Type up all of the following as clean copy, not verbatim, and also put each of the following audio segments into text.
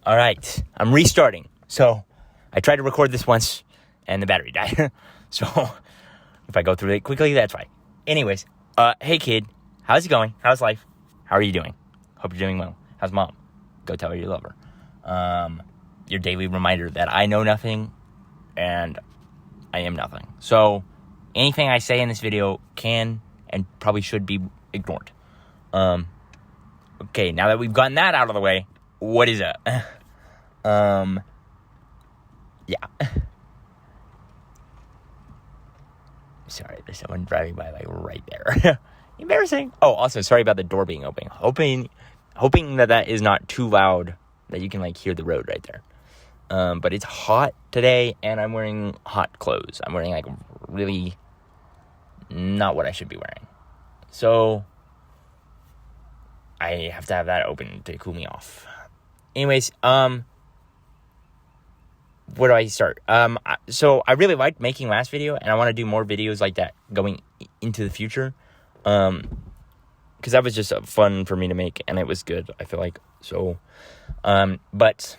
All right, I'm restarting. So I tried to record this once and the battery died. So if I go through it quickly, that's fine. Anyways, hey kid, how's it going? How's life? How are you doing? Hope you're doing well. How's mom? Go tell her you love her. Your daily reminder that I know nothing and I am nothing. So anything I say in this video can and probably should be ignored. Okay, now that we've gotten that out of the way, what is up? Yeah. Sorry, there's someone driving by, like, right there. Embarrassing. Oh, also, sorry about the door being open. Hoping that is not too loud, that you can, like, hear the road right there. But it's hot today, and I'm wearing hot clothes. I'm wearing, like, really not what I should be wearing. So I have to have that open to cool me off. Anyways, where do I start? So I really liked making last video, and I want to do more videos like that going into the future. Because that was just fun for me to make, and it was good, I feel like. So, but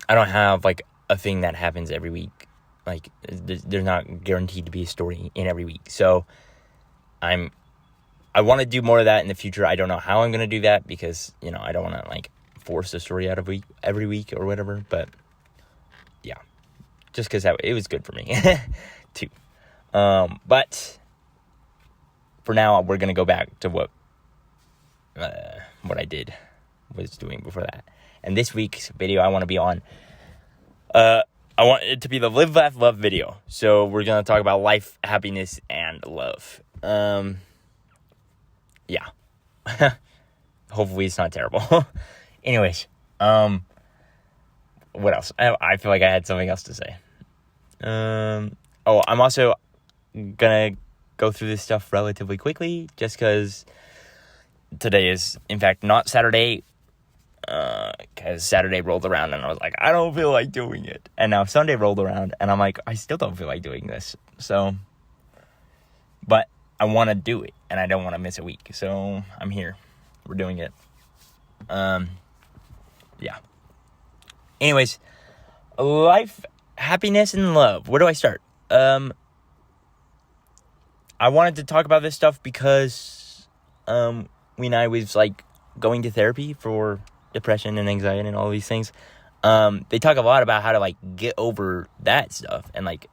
I don't have, like, a thing that happens every week. Like, there's not guaranteed to be a story in every week. So, I want to do more of that in the future. I don't know how I'm going to do that, because, you know, I don't want to, like, force a story out of every week or whatever, but yeah, just because it was good for me, too. But for now, we're going to go back to what I was doing before that. And this week's video, I want to be on, I want it to be the Live, Laugh, Love video. So we're going to talk about life, happiness, and love. Yeah. Hopefully it's not terrible. Anyways, what else? I feel like I had something else to say. I'm also gonna go through this stuff relatively quickly, just because today is, in fact, not Saturday, because Saturday rolled around, and I was like, I don't feel like doing it. And now Sunday rolled around, and I'm like, I still don't feel like doing this. So, but I want to do it, and I don't want to miss a week. So, I'm here. We're doing it. Yeah. Anyways, life, happiness, and love. Where do I start? I wanted to talk about this stuff because, when I was, like, going to therapy for depression and anxiety and all these things, they talk a lot about how to, like, get over that stuff and, like,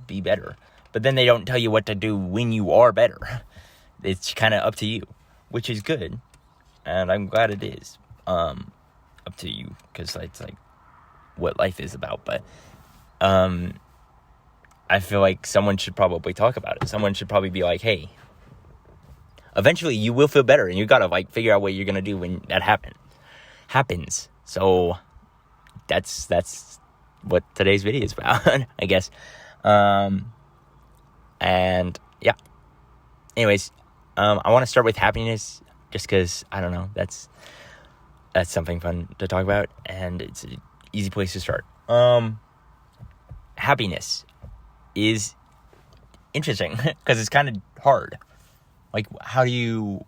be better. But then they don't tell you what to do when you are better. It's kind of up to you, which is good. And I'm glad it is, up to you, because it's, like, what life is about. But, I feel like someone should probably talk about it. Someone should probably be like, hey, eventually you will feel better, and you gotta, like, figure out what you're gonna do when that happens. So that's what today's video is about, I guess. And yeah. Anyways, I want to start with happiness, just because, I don't know, that's something fun to talk about, and it's an easy place to start. Happiness is interesting, because it's kind of hard. Like, how do you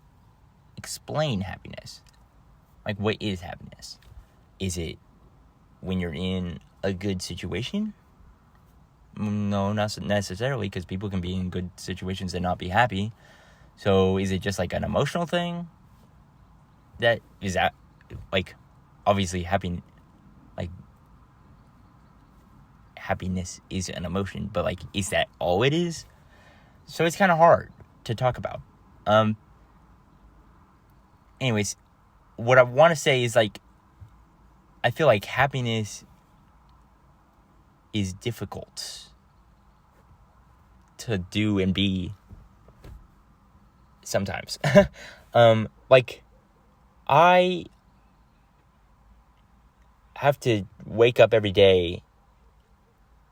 explain happiness? Like, what is happiness? Is it when you're in a good situation? No, not necessarily, because people can be in good situations and not be happy. So, is it just, like, an emotional thing? Is that, like, obviously happiness is an emotion, but, like, is that all it is? So it's kind of hard to talk about. Anyways, what I want to say is, like, I feel like happiness is difficult to do and be sometimes. Like, I have to wake up every day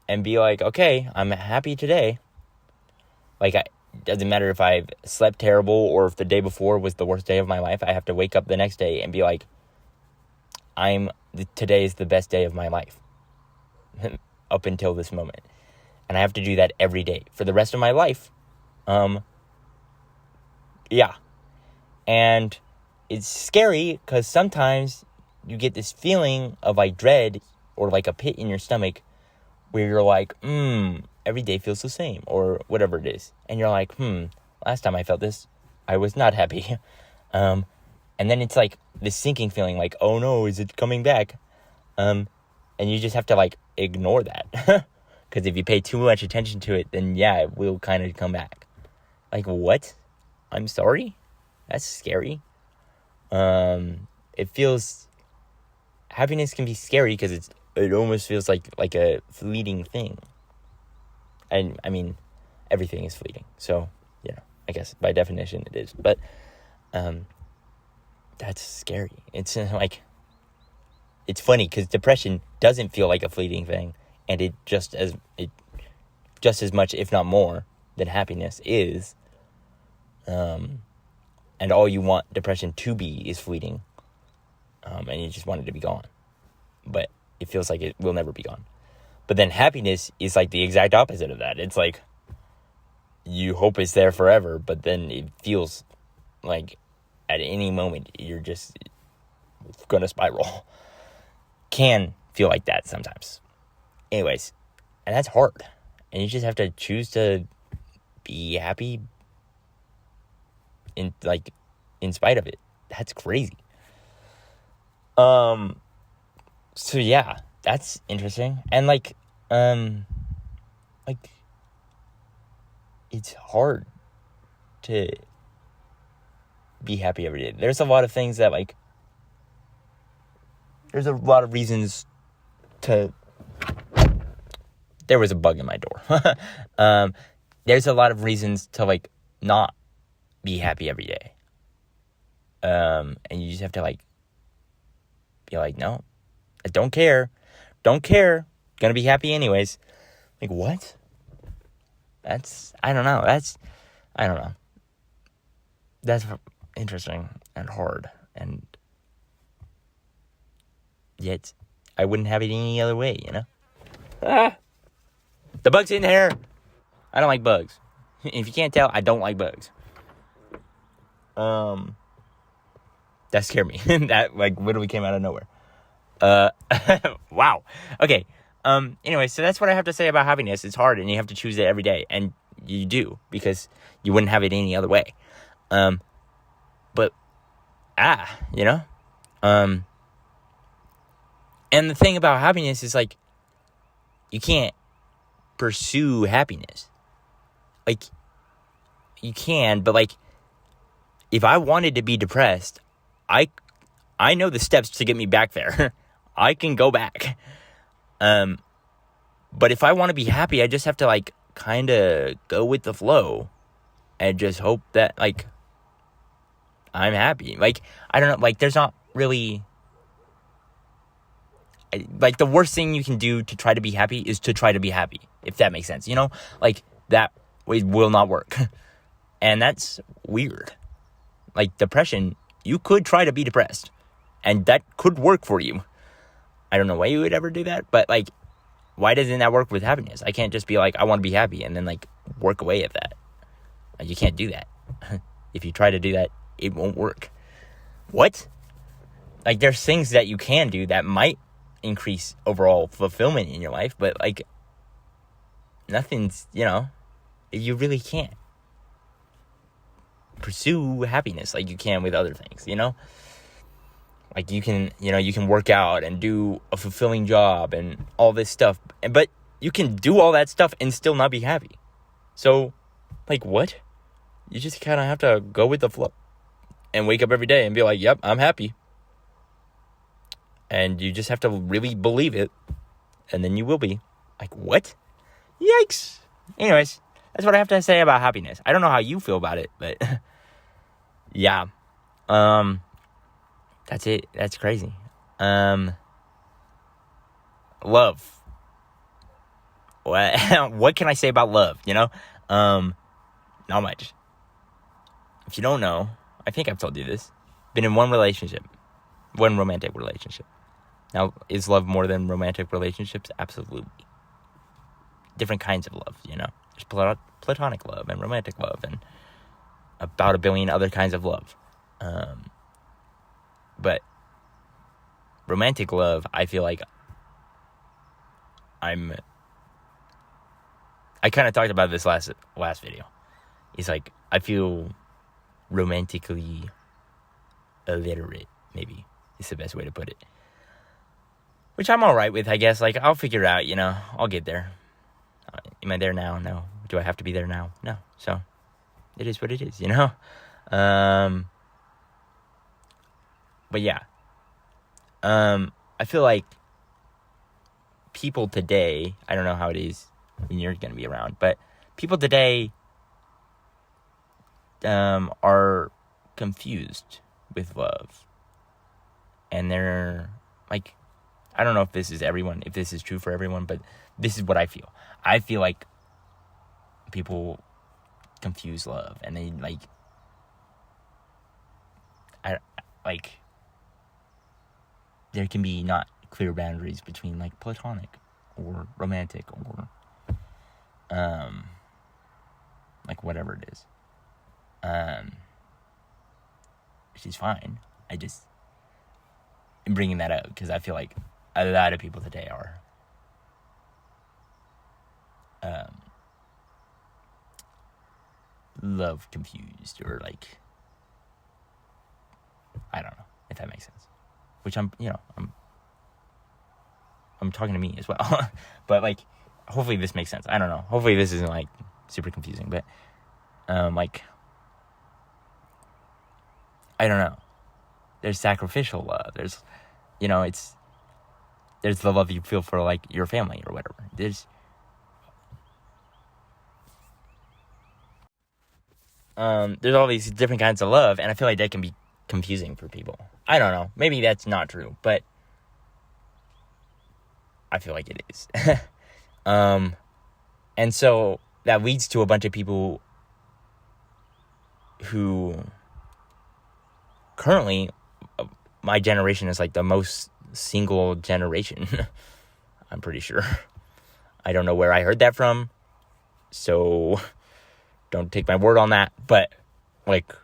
and be like, okay, I'm happy today. Like, it doesn't matter if I've slept terrible or if the day before was the worst day of my life. I have to wake up the next day and be like, today is the best day of my life up until this moment. And I have to do that every day for the rest of my life. Yeah. And it's scary because sometimes you get this feeling of like dread or like a pit in your stomach where you're like, every day feels the same, or whatever it is. And you're like, last time I felt this, I was not happy. And then it's like this sinking feeling, like, oh no, is it coming back? And you just have to like ignore that. Because if you pay too much attention to it, then yeah, it will kind of come back. Like, what? I'm sorry? That's scary. It feels, happiness can be scary because it almost feels like a fleeting thing. And I mean, everything is fleeting. So, I guess by definition it is. But, that's scary. It's like, it's funny because depression doesn't feel like a fleeting thing. And it just as much, if not more, than happiness is. And all you want depression to be is fleeting. And you just want it to be gone. But it feels like it will never be gone. But then happiness is like the exact opposite of that. It's like you hope it's there forever, but then it feels like at any moment you're just going to spiral. Can feel like that sometimes. Anyways, and that's hard. And you just have to choose to be happy in spite of it. That's crazy. So yeah, that's interesting. And it's hard to be happy every day. There's a lot of things that there's a lot of reasons to, there was a bug in my door. There's a lot of reasons to not be happy every day. And you just have to be like, no, I don't care, gonna be happy anyways. Like, what? I don't know, that's interesting and hard, and yet I wouldn't have it any other way, The bug's in here. I don't like bugs. If you can't tell, I don't like bugs. That scared me. That literally came out of nowhere. Wow. Okay. Anyway, so that's what I have to say about happiness. It's hard, and you have to choose it every day, and you do, because you wouldn't have it any other way. But and the thing about happiness is you can't pursue happiness. You can, but if I wanted to be depressed, I know the steps to get me back there. I can go back. But if I want to be happy, I just have to kind of go with the flow and just hope that I'm happy. I don't know, there's not really, the worst thing you can do to try to be happy is to try to be happy, if that makes sense, that way will not work. And that's weird. Depression, you could try to be depressed, and that could work for you. I don't know why you would ever do that, but why doesn't that work with happiness? I can't just be I want to be happy and then work away at that. You can't do that. If you try to do that, it won't work. What? There's things that you can do that might increase overall fulfillment in your life, but nothing's, you really can't pursue happiness like you can with other things, you can, you can work out and do a fulfilling job and all this stuff, but you can do all that stuff and still not be happy. So, what? You just kind of have to go with the flow and wake up every day and be like, yep, I'm happy. And you just have to really believe it, and then you will be. What? Yikes. Anyways, that's what I have to say about happiness. I don't know how you feel about it, but yeah. That's it. That's crazy. Love. What can I say about love, Not much. If you don't know, I think I've told you this. Been in one romantic relationship. Now, is love more than romantic relationships? Absolutely. Different kinds of love, There's platonic love and romantic love and about a billion other kinds of love. But romantic love, I feel like I kind of talked about this last video. It's like, I feel romantically illiterate, maybe is the best way to put it. Which I'm alright with, I guess. Like, I'll figure it out, I'll get there. Am I there now? No. Do I have to be there now? No. So, it is what it is, But yeah. I feel like people today, I don't know how it is when you're going to be around, but people today are confused with love. And they're like, I don't know if this is true for everyone, but this is what I feel. I feel like people confuse love, and they there can be not clear boundaries between like platonic or romantic or like whatever it is. Which is fine. I just am bringing that up because I feel like a lot of people today are love confused, or like, I don't know if that makes sense. Which I'm talking to me as well. But like, hopefully this makes sense. I don't know. Hopefully this isn't like super confusing, but like, I don't know. There's sacrificial love. There's, there's the love you feel for like your family or whatever. There's all these different kinds of love, and I feel like that can be confusing for people. I don't know. Maybe that's not true, but I feel like it is. And so that leads to a bunch of people who currently, my generation is like the most single generation. I'm pretty sure. I don't know where I heard that from, so don't take my word on that, but like,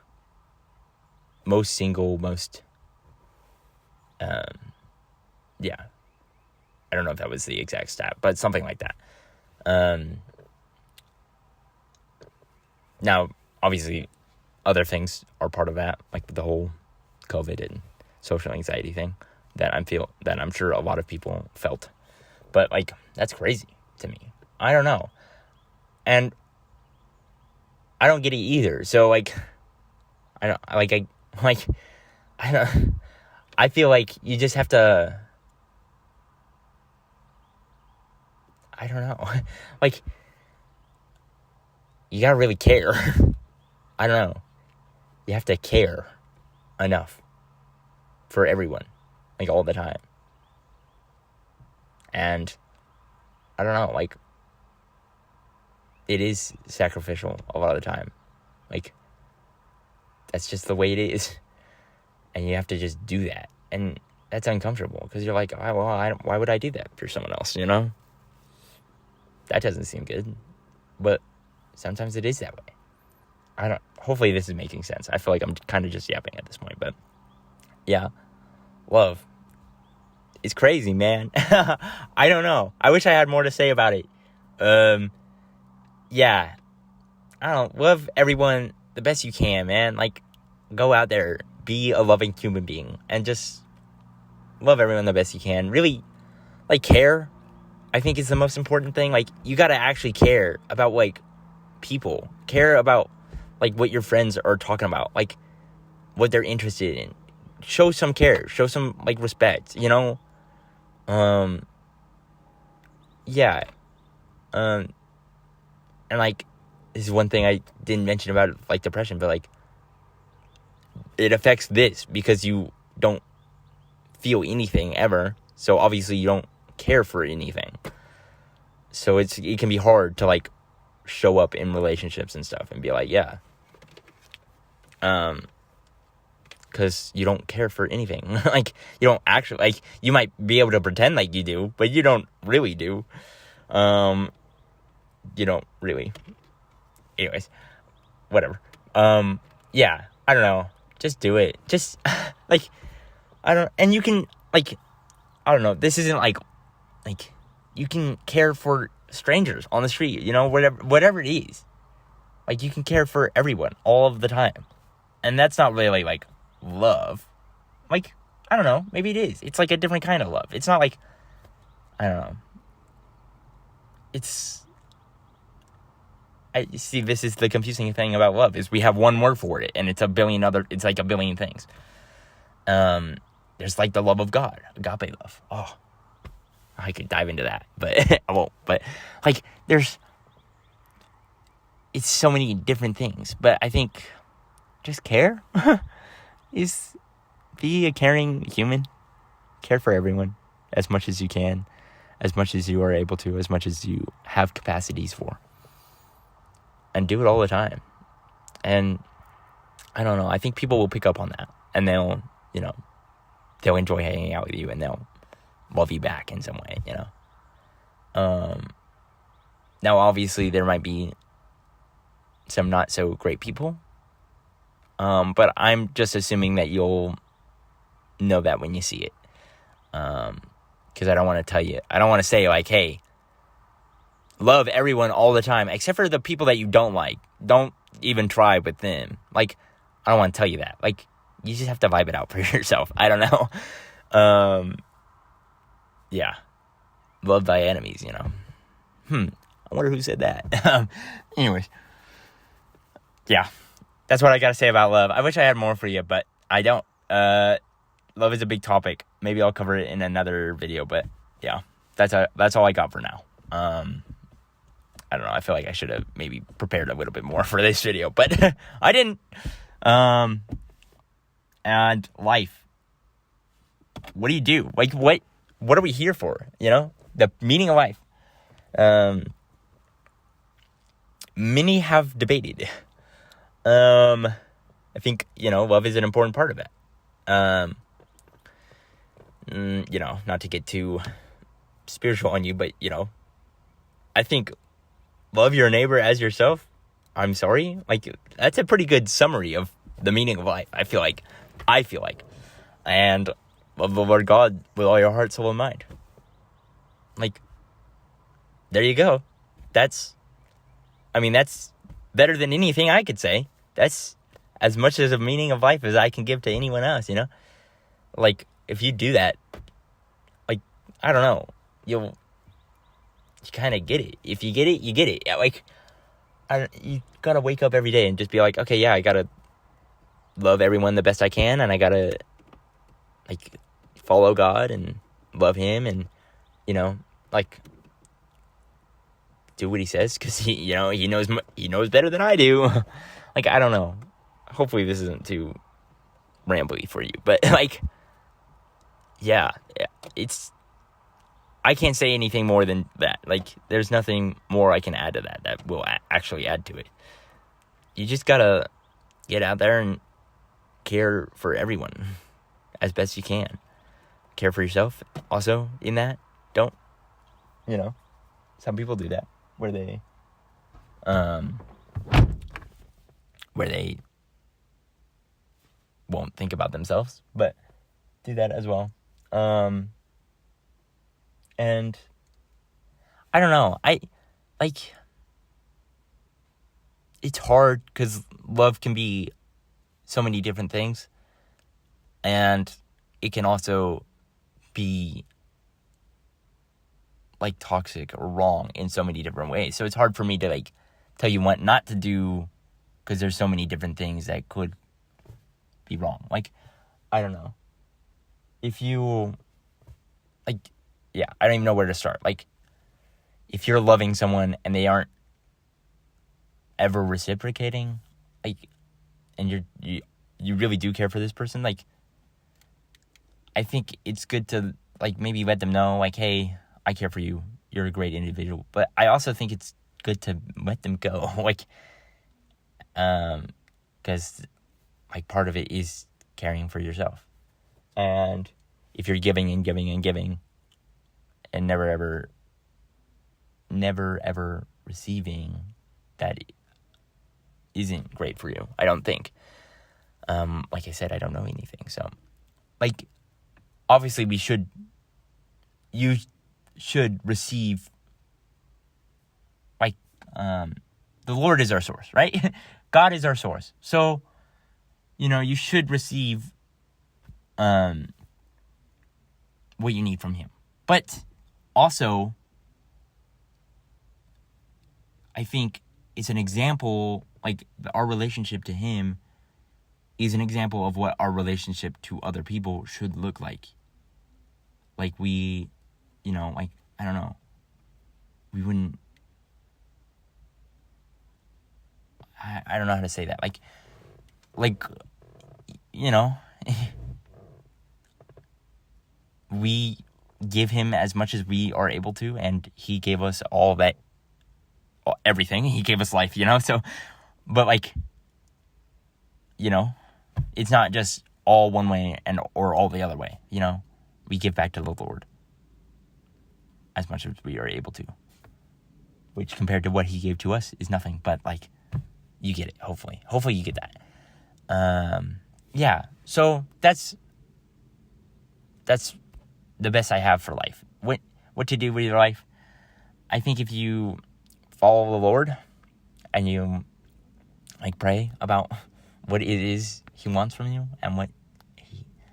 most single, yeah. I don't know if that was the exact stat, but something like that. Now, obviously, other things are part of that, like the whole COVID and social anxiety thing that I'm sure a lot of people felt. But like, that's crazy to me. I don't know. And I don't get it either. So like, I feel like you just have to, I don't know. Like, you gotta really care. I don't know. You have to care enough for everyone, like, all the time. And I don't know, like, it is sacrificial a lot of the time. Like, that's just the way it is. And you have to just do that. And that's uncomfortable because you're like, oh, well, why would I do that for someone else, That doesn't seem good. But sometimes it is that way. Hopefully this is making sense. I feel like I'm kind of just yapping at this point, but yeah. Love. It's crazy, man. I don't know. I wish I had more to say about it. Yeah. I don't know. Love everyone the best you can, man. Like, go out there, be a loving human being, and just love everyone the best you can. Really, like, care, I think, is the most important thing. Like, you gotta actually care about, like, people. Care about, like, what your friends are talking about. Like, what they're interested in. Show some care. Show some, like, respect, Yeah. And, like, this is one thing I didn't mention about, like, depression, but, like, it affects this because you don't feel anything ever. So obviously you don't care for anything. So it can be hard to, like, show up in relationships and stuff and be like, yeah. Because you don't care for anything. Like, you don't actually, like, you might be able to pretend like you do, but you don't really do. You don't really. Anyways, whatever. Yeah, I don't know. Just do it. Just, like, and you can, like, I don't know. This isn't like you can care for strangers on the street, you know, whatever it is. Like, you can care for everyone all of the time. And that's not really, like, love. Like, I don't know. Maybe it is. It's, like, a different kind of love. It's not, like, I don't know. See, this is the confusing thing about love, is we have one word for it, and it's like a billion things. There's, like, the love of God. Agape love. Oh, I could dive into that, but I won't. But, like, it's so many different things. But I think just care is be a caring human. Care for everyone as much as you can, as much as you are able to, as much as you have capacities for. And do it all the time. And I don't know, I think people will pick up on that. And they'll enjoy hanging out with you, and they'll love you back in some way, you know. Now, obviously, there might be some not so great people. But I'm just assuming that you'll know that when you see it. Because I don't want to say, like, hey, love everyone all the time, except for the people that you don't like. Don't even try with them. Like, I don't want to tell you that. Like, you just have to vibe it out for yourself. I don't know. Yeah. Love thy enemies, you know. I wonder who said that. Anyways. Yeah. That's what I gotta say about love. I wish I had more for you, but I don't. Love is a big topic. Maybe I'll cover it in another video, but yeah. That's all I got for now. I don't know. I feel like I should have maybe prepared a little bit more for this video, but I didn't. And life. What do you do? Like, what are we here for? You know? The meaning of life. Many have debated. I think, love is an important part of it. Not to get too spiritual on you, but, I think love your neighbor as yourself. I'm sorry. Like, that's a pretty good summary of the meaning of life. I feel like. And love the Lord God with all your heart, soul, and mind. Like, there you go. That's better than anything I could say. That's as much as a meaning of life as I can give to anyone else, you know? Like, if you do that, like, I don't know, you kind of get it. If you get it, you get it. Yeah, like, you gotta wake up every day and just be like, okay, yeah, I gotta love everyone the best I can, and I gotta, like, follow God and love Him, and, like, do what He says, because He knows better than I do. Like, I don't know. Hopefully this isn't too rambly for you, but, like, yeah, I can't say anything more than that. Like, there's nothing more I can add to that will actually add to it. You just gotta get out there and care for everyone as best you can. Care for yourself also in that. Don't, some people do that where they won't think about themselves, but do that as well. And I don't know. It's hard because love can be so many different things, and it can also be like toxic or wrong in so many different ways. So it's hard for me to like tell you what not to do, because there's so many different things that could be wrong. Like, I don't know. If you, like, yeah, I don't even know where to start. Like, if you're loving someone and they aren't ever reciprocating, like, and you really do care for this person, like, I think it's good to, like, maybe let them know, like, hey, I care for you. You're a great individual. But I also think it's good to let them go. Like, because, like, part of it is caring for yourself. And if you're giving and giving and giving and never ever receiving, that isn't great for you, I don't think. Like I said, I don't know anything. So, like, obviously we should you should receive, like, the Lord is our source, right? God is our source. So, you should receive what you need from him. But also, I think it's an example, like, our relationship to him is an example of what our relationship to other people should look like. Like, we, like, I don't know, we wouldn't, I don't know how to say that. Like, we give him as much as we are able to, and he gave us all that, everything. He gave us life, so, but, like, it's not just all one way or all the other way, we give back to the Lord as much as we are able to, which compared to what he gave to us is nothing, but, like, you get it, hopefully you get that. Yeah, so that's the best I have for life. What to do with your life? I think if you follow the Lord and you, like, pray about what it is he wants from you and what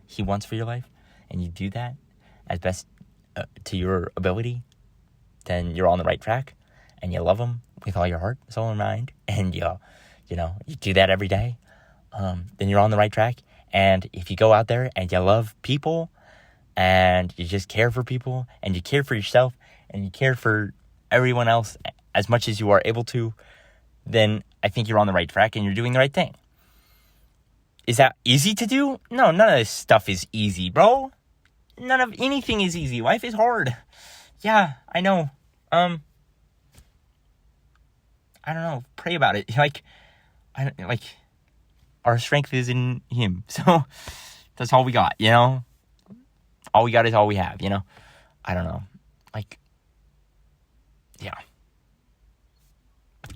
he wants for your life, and you do that as best to your ability, then you're on the right track, and you love him with all your heart, soul, and mind, and you do that every day, then you're on the right track. And if you go out there and you love people, and you just care for people, and you care for yourself, and you care for everyone else as much as you are able to, then I think you're on the right track and you're doing the right thing. Is that easy to do? No, none of this stuff is easy, bro. None of anything is easy. Life is hard. Yeah, I know. I don't know. Pray about it. Our strength is in him. So that's all we got, All we got is all we have, I don't know. Like, yeah.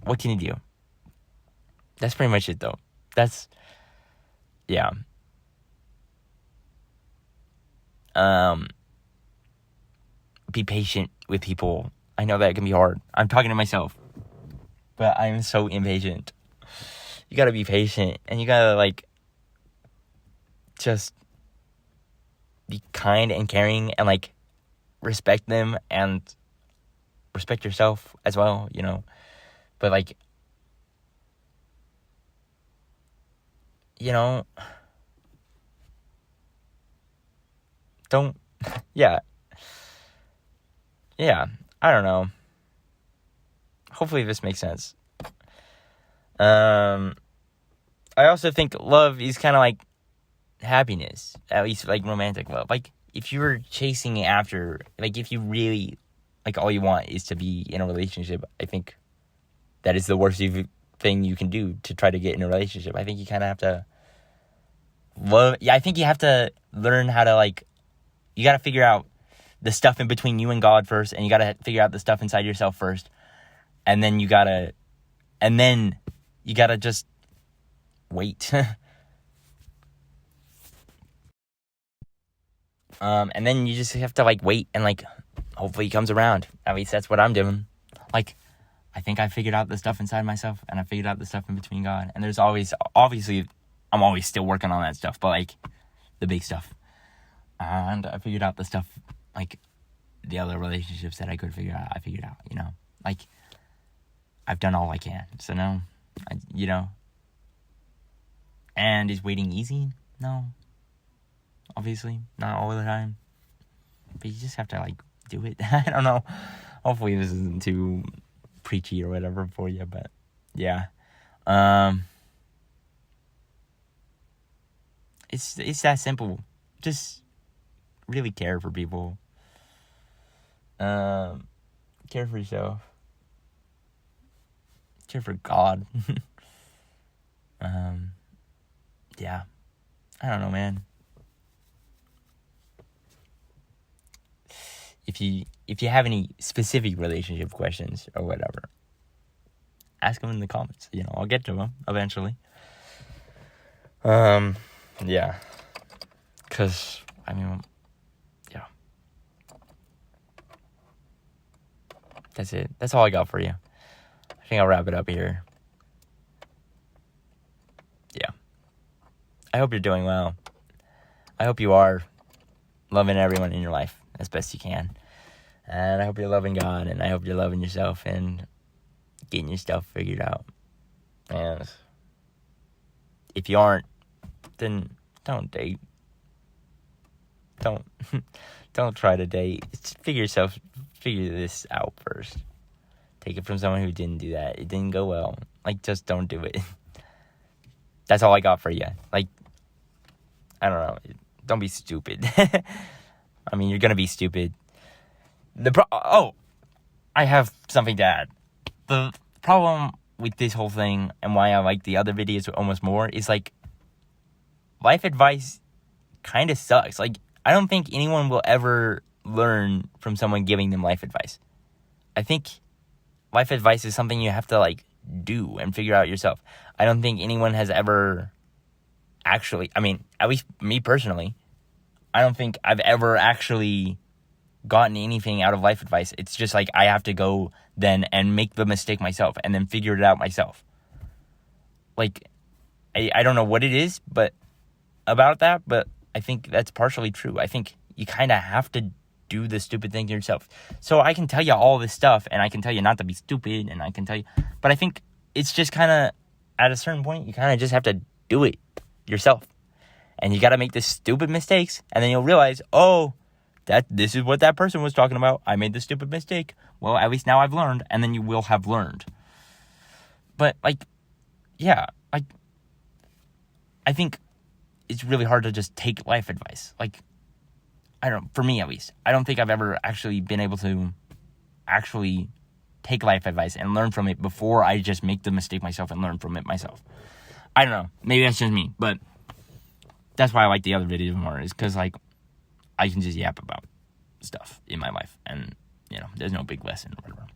What can you do? That's pretty much it, though. Yeah. Be patient with people. I know that can be hard. I'm talking to myself, but I'm so impatient. You gotta be patient, and you gotta, like, just be kind and caring, and, like, respect them and respect yourself as well, But, like, don't, yeah, I don't know. Hopefully this makes sense. I also think love is kind of like happiness, at least, like, romantic love. Like, if you were chasing after, like, if you really, like, all you want is to be in a relationship, I think that is the worst thing you can do to try to get in a relationship. I think you kind of have to I think you have to learn how to, like, you got to figure out the stuff in between you and God first, and you got to figure out the stuff inside yourself first, and then you got to just wait. And then you just have to, like, wait, and, like, hopefully he comes around. At least that's what I'm doing. Like, I think I figured out the stuff inside myself, and I figured out the stuff in between God. And there's obviously, I'm always still working on that stuff, but, like, the big stuff. And I figured out the stuff, like, the other relationships that I could figure out, I figured out, Like, I've done all I can. So now, And is waiting easy? No. Obviously, not all the time. But you just have to, like, do it. I don't know. Hopefully this isn't too preachy or whatever for you, but yeah. It's that simple. Just really care for people. Care for yourself. Care for God. Yeah. I don't know, man. If you have any specific relationship questions or whatever, ask them in the comments. I'll get to them eventually. Yeah. Because, yeah. That's it. That's all I got for you. I think I'll wrap it up here. Yeah. I hope you're doing well. I hope you are loving everyone in your life as best you can. And I hope you're loving God, and I hope you're loving yourself and getting your stuff figured out. And if you aren't, then don't date. Don't try to date. Just figure this out first. Take it from someone who didn't do that. It didn't go well. Like, just don't do it. That's all I got for you. Like, I don't know. Don't be stupid. I mean, you're gonna be stupid. I have something to add. The problem with this whole thing and why I like the other videos almost more is, like, life advice kind of sucks. Like, I don't think anyone will ever learn from someone giving them life advice. I think life advice is something you have to, like, do and figure out yourself. I don't think anyone has ever actually, I mean, at least me personally, I don't think I've ever actually gotten anything out of life advice. It's just like I have to go then and make the mistake myself and then figure it out myself. Like, I don't know what it is but I think that's partially true. I think you kind of have to do the stupid thing yourself. So I can tell you all this stuff, and I can tell you not to be stupid, and I can tell you, but I think it's just kind of, at a certain point, you kind of just have to do it yourself. And you got to make the stupid mistakes, and then you'll realize, this is what that person was talking about. I made the stupid mistake. Well, at least now I've learned, and then you will have learned. But, like, yeah, like, I think it's really hard to just take life advice. Like, for me at least, I don't think I've ever actually been able to actually take life advice and learn from it before I just make the mistake myself and learn from it myself. I don't know. Maybe that's just me, but that's why I like the other videos more, is because, like, I can just yap about stuff in my life, and, you know, there's no big lesson or whatever.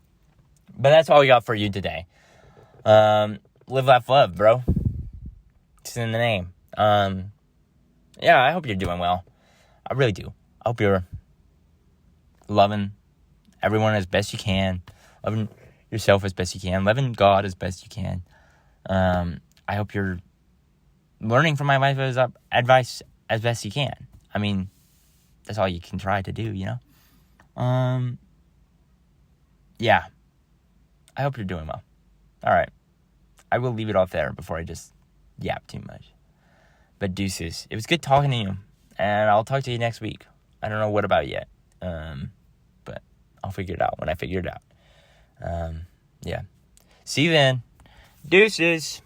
But that's all we got for you today. Live, laugh, love, bro. It's in the name. Yeah, I hope you're doing well. I really do. I hope you're loving everyone as best you can, loving yourself as best you can, loving God as best you can. I hope you're learning from my life advice as best you can. I mean, that's all you can try to do, you know? Yeah. I hope you're doing well. All right. I will leave it off there before I just yap too much. But deuces. It was good talking to you. And I'll talk to you next week. I don't know what about yet. But I'll figure it out when I figure it out. Yeah. See you then. Deuces.